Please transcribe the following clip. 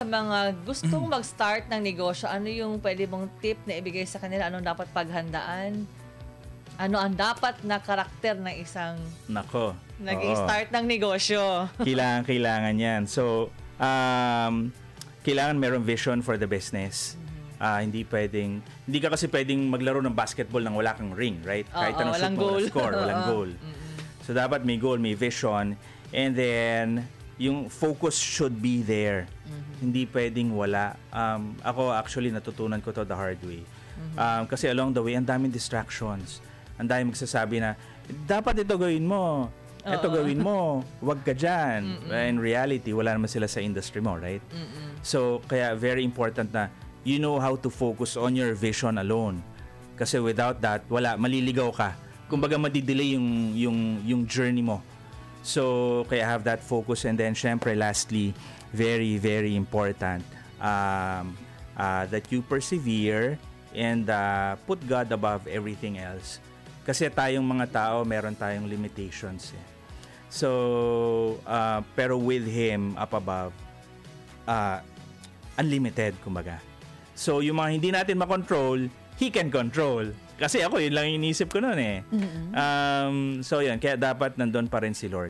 Sa mga gustong mag-start ng negosyo, ano yung pwede mong tip na ibigay sa kanila? Anong dapat paghandaan? Ano ang dapat na karakter ng isang Nako. nag-i-start ng negosyo? Kailangan yan. So, kailangan merong vision for the business. Hindi ka kasi pwedeng maglaro ng basketball nang wala kang ring, right? Kahit anong shoot mo, walang score, walang goal. So, dapat may goal, may vision, and then, yung focus should be there. Hindi pwedeng wala. Ako, actually, natutunan ko to the hard way. Kasi along the way, ang daming distractions. Ang daming magsasabi na, dapat ito gawin mo. Ito gawin mo. Huwag ka dyan. In reality, wala naman sila sa industry mo, right? So, kaya very important na you know how to focus on your vision alone. Kasi without that, maliligaw ka. Kumbaga, madidelay yung journey mo. So, kaya have that focus. And then, syempre, lastly, very, very important that you persevere and put God above everything else. Kasi tayong mga tao, meron tayong limitations. So, pero with Him up above, unlimited, kumbaga. So, yung mga hindi natin makontrol, He can control. Kasi ako, yun lang yung inisip ko noon eh. So, yan. Kaya dapat nandun pa rin si Lord.